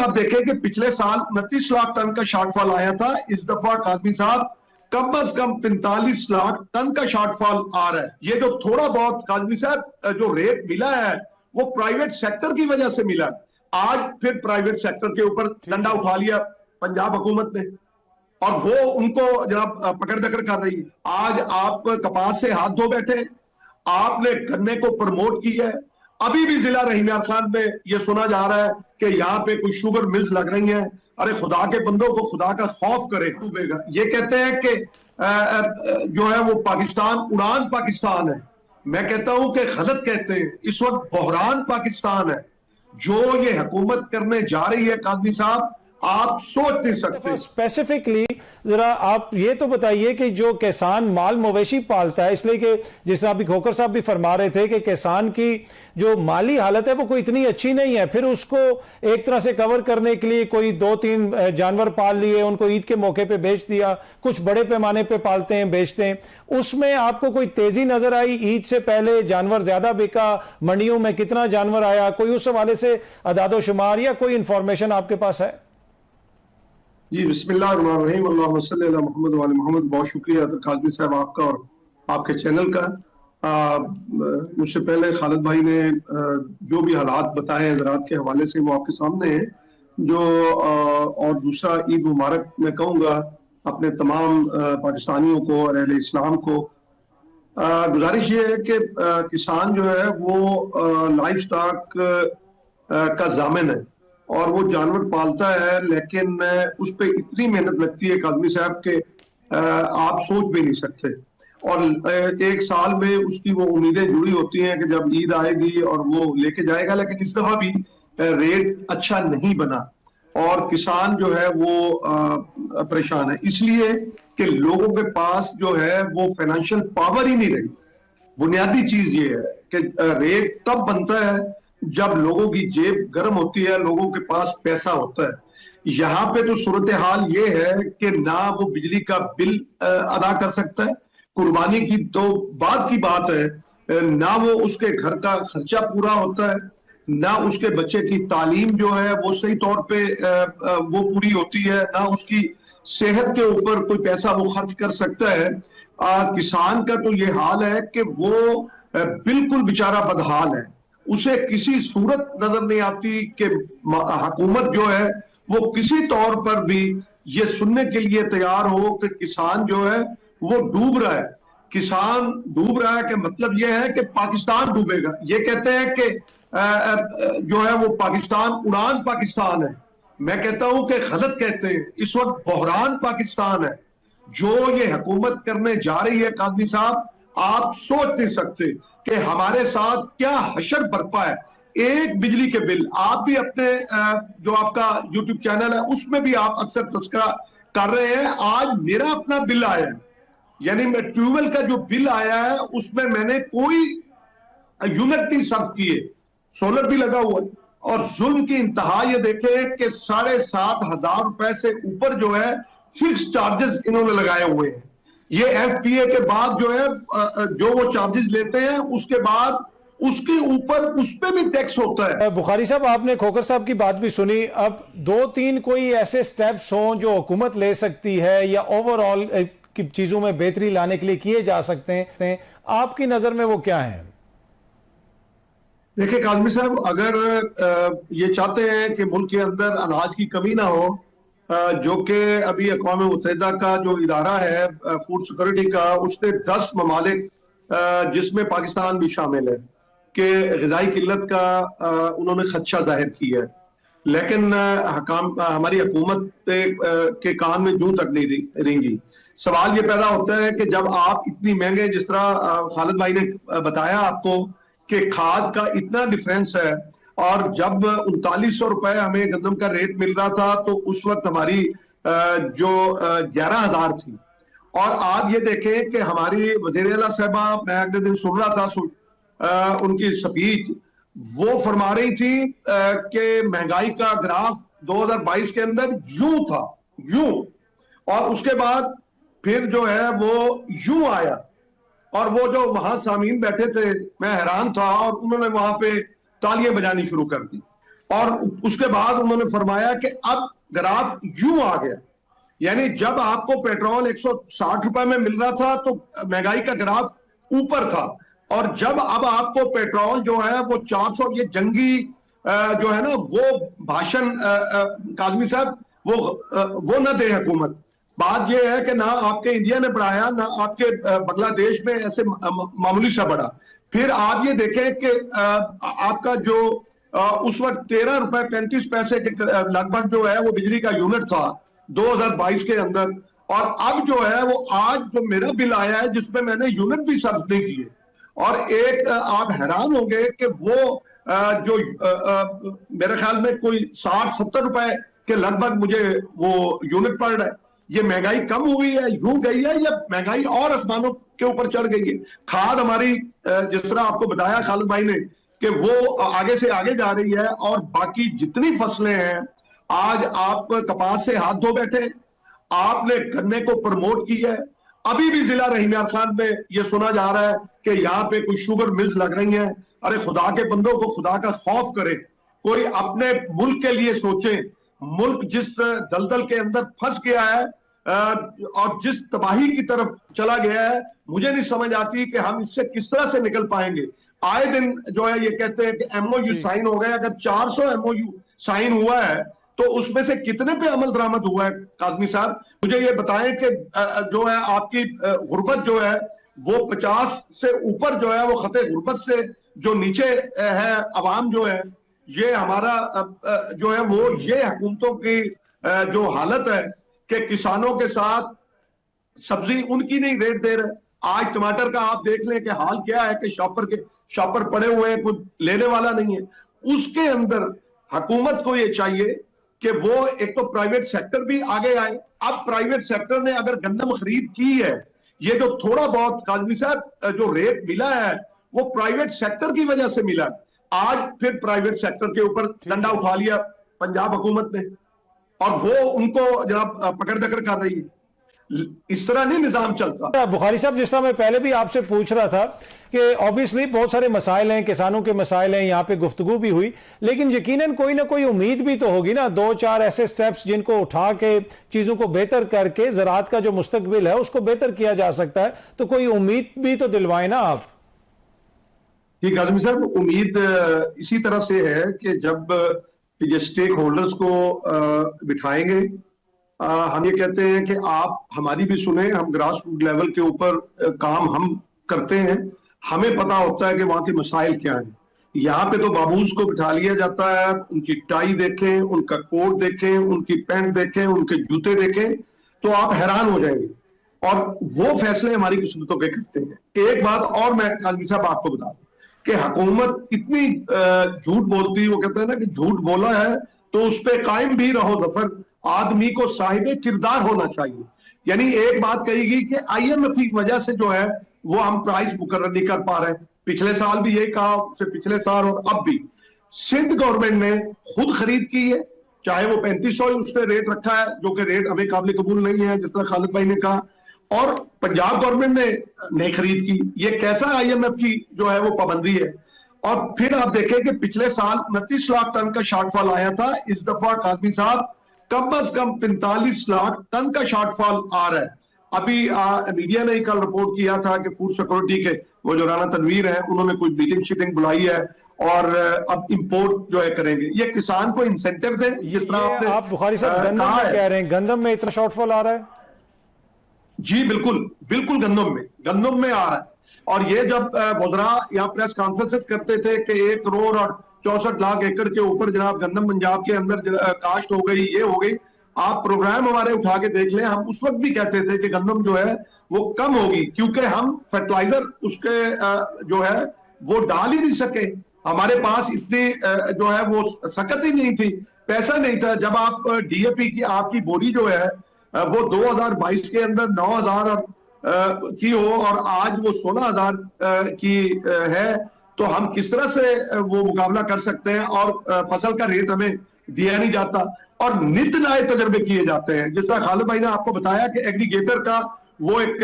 आप देखें कि पिछले साल 29 लाख टन का शॉर्टफॉल आया था, इस दफा काजमी साहब कम अज कम 45 लाख टन का शॉर्टफॉल आ रहा है। ये जो थोड़ा बहुत काजमी साहब जो रेट मिला है वो प्राइवेट सेक्टर की वजह से मिला। आज फिर प्राइवेट सेक्टर के ऊपर डंडा उठा लिया पंजाब हुकूमत ने और वो उनको जनाब पकड़ दकड़ कर रही है। आज आप कपास से हाथ धो बैठे, आपने गन्ने को प्रमोट किया है। अभी भी जिला रहीम खान में ये सुना जा रहा है कि यहाँ पे कुछ शुगर मिल्स लग रही हैं। अरे खुदा के बंदों को खुदा का खौफ करे डूबेगा। ये कहते हैं कि जो है वो पाकिस्तान उड़ान पाकिस्तान है। मैं कहता हूं कि गलत कहते हैं, इस वक्त बहरान पाकिस्तान है जो ये हुकूमत करने जा रही है। कादरी साहब आप सोच नहीं सकते। स्पेसिफिकली जरा आप ये तो बताइए कि जो किसान माल मवेशी पालता है, इसलिए कि जिस अभी खोकर साहब भी फरमा रहे थे कि किसान की जो माली हालत है वो कोई इतनी अच्छी नहीं है, फिर उसको एक तरह से कवर करने के लिए कोई 2-3 जानवर पाल लिए, उनको ईद के मौके पे बेच दिया, कुछ बड़े पैमाने पे पालते हैं बेचते हैं, उसमें आपको कोई तेजी नजर आई? ईद से पहले जानवर ज्यादा बिका, मंडियों में कितना जानवर आया, कोई उस हवाले से अदादोशुमार या कोई इंफॉर्मेशन आपके पास है? जी बिस्मिल्लाहिर्रहमानिर्रहीम, अल्लाहुम्मा सल्ली अला मुहम्मद व अला मुहम्मद। बहुत शुक्रिया काज़मी साहब आपका और आपके चैनल का। मुझसे पहले खालिद भाई ने जो भी हालात बताए हैं ज़राअत के हवाले से वो आपके सामने हैं। जो और दूसरा ईद मुबारक मैं कहूँगा अपने तमाम पाकिस्तानियों को और अहले इस्लाम को। गुजारिश ये है कि किसान जो है वो लाइफ स्टॉक का जामिन है और वो जानवर पालता है, लेकिन उस पर इतनी मेहनत लगती है काज़मी साहब के आप सोच भी नहीं सकते। और एक साल में उसकी वो उम्मीदें जुड़ी होती हैं कि जब ईद आएगी और वो लेके जाएगा, लेकिन इस दफा भी रेट अच्छा नहीं बना और किसान जो है वो परेशान है, इसलिए कि लोगों के पास जो है वो फाइनेंशियल पावर ही नहीं रही। बुनियादी चीज ये है कि रेट तब बनता है जब लोगों की जेब गर्म होती है, लोगों के पास पैसा होता है। यहाँ पे तो सूरत हाल ये है कि ना वो बिजली का बिल अदा कर सकता है, कुर्बानी की तो बाद की बात है, ना वो उसके घर का खर्चा पूरा होता है, ना उसके बच्चे की तालीम जो है वो सही तौर पे वो पूरी होती है, ना उसकी सेहत के ऊपर कोई पैसा वो खर्च कर सकता है। किसान का तो ये हाल है कि वो बिल्कुल बेचारा बदहाल है। उसे किसी सूरत नजर नहीं आती कि हुकूमत जो है वो किसी तौर पर भी ये सुनने के लिए तैयार हो कि किसान जो है वो डूब रहा है। किसान डूब रहा है कि मतलब ये है कि पाकिस्तान डूबेगा। ये कहते हैं कि जो है वो पाकिस्तान उड़ान पाकिस्तान है। मैं कहता हूं कि गलत कहते हैं, इस वक्त बहरान पाकिस्तान है जो ये हुकूमत करने जा रही है। काज़मी साहब आप सोच नहीं सकते कि हमारे साथ क्या हशर बरपा है। एक बिजली के बिल, आप भी अपने जो आपका यूट्यूब चैनल है उसमें भी आप अक्सर तस्करा कर रहे हैं। आज मेरा अपना बिल आया है, यानी मैं ट्यूबवेल का जो बिल आया है उसमें मैंने कोई यूनिट नहीं सर्व किए, सोलर भी लगा हुआ है। और जुल्म की इंतहा ये देखे कि 7,500 रुपए से ऊपर जो है फिक्स चार्जेस इन्होंने लगाए हुए हैं। ये एफपीए के बाद जो है जो वो चार्जेस लेते हैं उसके बाद उसके ऊपर उस पे भी टैक्स होता है। बुखारी साहब, आपने खोकर साहब की बात भी सुनी। अब 2-3 कोई ऐसे स्टेप्स हों जो हुकूमत ले सकती है या ओवरऑल की चीजों में बेहतरी लाने के लिए किए जा सकते हैं, आपकी नजर में वो क्या है? देखिए काज़मी साहब, अगर ये चाहते हैं कि मुल्क के अंदर अनाज की कमी ना हो, जो कि अभी अक़वाम मुत्तहिदा का जो इदारा है फूड सिक्योरिटी का, उसने 10 ममालिक जिसमें पाकिस्तान भी शामिल है कि ग़िज़ाई किल्लत का उन्होंने खदशा जाहिर किया है, लेकिन हमारी हुकूमत के कान में जूं तक नहीं रेंगी। सवाल ये पैदा होता है कि जब आप इतनी महंगे, जिस तरह खालिद भाई ने बताया आपको कि खाद का इतना डिफरेंस है, और जब 3900 रुपए हमें गंदम का रेट मिल रहा था तो उस वक्त हमारी जो 11,000 थी। और आप ये देखें कि हमारी वज़ीर आला साहिबा, मैं अगले दिन सुन रहा था उनकी स्पीच, वो फरमा रही थी कि महंगाई का ग्राफ 2022 के अंदर यूं था, यूं, और उसके बाद फिर जो है वो यूं आया। और वो जो वहां सामीन बैठे थे, मैं हैरान था, और उन्होंने वहां पे तालियां बजानी शुरू कर दी। और उसके बाद उन्होंने फरमाया कि अब ग्राफ यूं आ गया, यानी जब आपको पेट्रोल 160 रुपए में मिल रहा था तो महंगाई का ग्राफ ऊपर था, और जब अब आपको पेट्रोल जो है वो 400, ये जंगी जो है ना वो भाषण काजमी साहब वो ना दे हुकूमत। बात ये है कि ना आपके इंडिया ने बढ़ाया ना आपके बांग्लादेश में ऐसे मामूली सा बढ़ा। फिर आप ये देखें कि आपका जो उस वक्त 13 रुपए 35 पैसे के लगभग जो है वो बिजली का यूनिट था 2022 के अंदर, और अब जो है वो आज जो मेरा बिल आया है जिसमें मैंने यूनिट भी सर्व नहीं किए, और एक आप हैरान होंगे कि वो जो मेरे ख्याल में कोई 60-70 रुपए के लगभग मुझे वो यूनिट पड़ रहा है। ये महंगाई कम हुई है, यूं गई है, या महंगाई और आसमानों के ऊपर चढ़ गई है? खाद हमारी जिस तरह आपको बताया खालिद भाई ने कि वो आगे से आगे जा रही है, और बाकी जितनी फसलें हैं, आज आप कपास से हाथ धो बैठे, आपने गन्ने को प्रमोट किया है। अभी भी जिला रहीम खान में ये सुना जा रहा है कि यहाँ पे कुछ शुगर मिल्स लग रही हैं। अरे खुदा के बंदों को खुदा का खौफ करे, कोई अपने मुल्क के लिए सोचे। मुल्क जिस दलदल के अंदर फंस गया है और जिस तबाही की तरफ चला गया है, मुझे नहीं समझ आती कि हम इससे किस तरह से निकल पाएंगे। आए दिन जो है ये कहते हैं कि एमओयू साइन हो गए। अगर 400 एमओयू साइन हुआ है तो उसमें से कितने पे अमल दरामद हुआ है? काजमी साहब मुझे ये बताएं कि जो है आपकी गुर्बत जो है वो 50 से ऊपर जो है वो खते गुर्बत से जो नीचे है अवाम जो है, ये हमारा जो है वो ये हुकूमतों की जो हालत है कि किसानों के साथ सब्जी उनकी नहीं रेट दे रहे। आज टमाटर का आप देख लें कि हाल क्या है कि शॉपर पड़े हुए हैं, कुछ लेने वाला नहीं है। उसके अंदर हुकूमत को ये चाहिए कि वो एक तो प्राइवेट सेक्टर भी आगे आए। अब प्राइवेट सेक्टर ने अगर गंदम खरीद की है, ये जो थोड़ा बहुत काजमी साहब जो रेट मिला है वो प्राइवेट सेक्टर की वजह से मिला। आज फिर प्राइवेट सेक्टर के ऊपर डंडा उठा लिया पंजाब हुकूमत ने, और वो उनको जनाब पकड़ दकड़ कर रही है। इस तरह नहीं निजाम चलता। बुखारी साहब, जिस तरह मैं पहले भी आपसे पूछ रहा था कि ऑब्वियसली बहुत सारे मसाइल हैं, किसानों के मसाइल हैं, यहाँ पे गुफ्तगू भी हुई, लेकिन यकीनन कोई ना कोई उम्मीद भी तो होगी ना, 2-4 ऐसे स्टेप्स जिनको उठा के चीजों को बेहतर करके ज़राअत का जो मुस्तकबिल है उसको बेहतर किया जा सकता है। तो कोई उम्मीद भी तो दिलवाए ना आप। ठीक आजमी साहब, उम्मीद इसी तरह से है कि जब ये स्टेक होल्डर्स को बिठाएंगे, हम ये कहते हैं कि आप हमारी भी सुने, हम ग्रास रूट लेवल के ऊपर काम हम करते हैं, हमें पता होता है कि वहां के मसाइल क्या हैं। यहाँ पे तो बाबूज को बिठा लिया जाता है, उनकी टाई देखें, उनका कोट देखें, उनकी पैंट देखें, उनके जूते देखें, तो आप हैरान हो जाएंगे, और वो फैसले हमारी किस्मतों के करते हैं। एक बात और मैं काजमी साहब आपको बता दूं कि हुकूमत इतनी झूठ बोलती है, वो कहते हैं ना कि झूठ बोला है तो उस पर कायम भी रहो जफर, आदमी को साहिब किरदार होना चाहिए। यानी एक बात कहेगी कि IMF की वजह से जो है वो हम प्राइस मुकर्रर नहीं कर पा रहे। पिछले साल भी यही कहा, उससे पिछले साल और अब भी। सिंध गवर्नमेंट ने खुद खरीद की है, चाहे वो 3500 उस पर रेट रखा है जो कि रेट हमें काबिल कबूल नहीं है, जिस तरह खालिद भाई ने कहा, और पंजाब गवर्नमेंट ने नहीं खरीद की। ये कैसा IMF की जो है वो पाबंदी है। और फिर आप देखें कि पिछले साल 29 लाख टन का शॉर्टफॉल आया था, इस दफा काजमी साहब कम अज कम 45 लाख टन का शॉर्टफॉल आ रहा है। अभी मीडिया ने कल रिपोर्ट किया था कि फूड सिक्योरिटी के वो जो राना तनवीर है उन्होंने कुछ मीटिंग शीटिंग बुलाई है और अब इंपोर्ट जो है करेंगे। ये किसान को इंसेंटिव दें, जिस तरह आप बुखारी साहब गंदम में कह रहे हैं, गंदम में इतना शॉर्टफॉल आ रहा है? जी बिल्कुल बिल्कुल, गंदम में आ रहा है। और ये जब वज़रा यहाँ प्रेस कॉन्फ्रेंसेस करते थे कि 1 करोड़ और 64 लाख एकड़ के ऊपर जनाब गंदम पंजाब के अंदर काश्त हो गई, ये हो गई, आप प्रोग्राम हमारे उठा के देख लें, हम उस वक्त भी कहते थे कि गंदम जो है वो कम होगी, क्योंकि हम फर्टिलाइजर उसके जो है वो डाल ही नहीं सके। हमारे पास इतनी जो है वो सकत ही नहीं थी, पैसा नहीं था। जब आप DAP की आपकी बोरी जो है वो 2022 के अंदर 9000 की हो और आज वो 16000 की है, तो हम किस तरह से वो मुकाबला कर सकते हैं? और फसल का रेट हमें दिया नहीं जाता और नित नए तजर्बे किए जाते हैं। जिस तरह खालिद भाई ने आपको बताया कि एग्रीगेटर का वो एक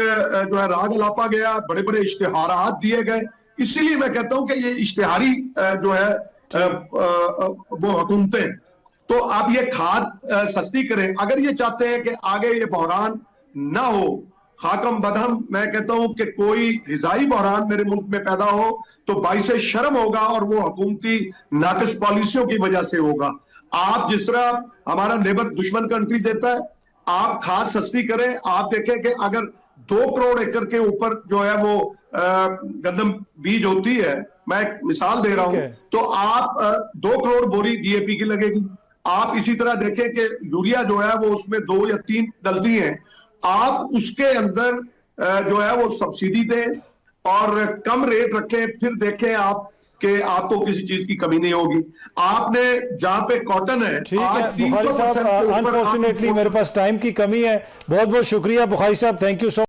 जो है राग अलापा गया, बड़े बड़े इश्तिहारात दिए गए। इसीलिए मैं कहता हूं कि ये इश्तिहारी जो है वो हुकूमतें, तो आप ये खाद सस्ती करें। अगर ये चाहते हैं कि आगे ये बहरान ना हो, हाकम बदहम, मैं कहता हूं कि कोई ग़िज़ाई बहरान मेरे मुल्क में पैदा हो तो बाइसे शर्म होगा, और वो हुकूमती नाक़िस पॉलिसियों की वजह से होगा। आप जिस तरह हमारा नेबर दुश्मन कंट्री देता है, आप खाद सस्ती करें। आप देखें कि अगर 2 करोड़ एकड़ के ऊपर जो है वो गंदम बीज होती है, मैं एक मिसाल दे रहा हूं, तो आप 2 करोड़ बोरी डीएपी की लगेगी। आप इसी तरह देखें कि यूरिया जो है वो उसमें 2 या 3 डलती हैं, आप उसके अंदर जो है वो सब्सिडी दें और कम रेट रखें, फिर देखें आप कि आपको किसी चीज की कमी नहीं होगी। आपने जहां पे कॉटन है, ठीक है बुखारी साहब, अनफॉर्चुनेटली मेरे पास टाइम की कमी है। बहुत बहुत शुक्रिया बुखारी साहब, थैंक यू सो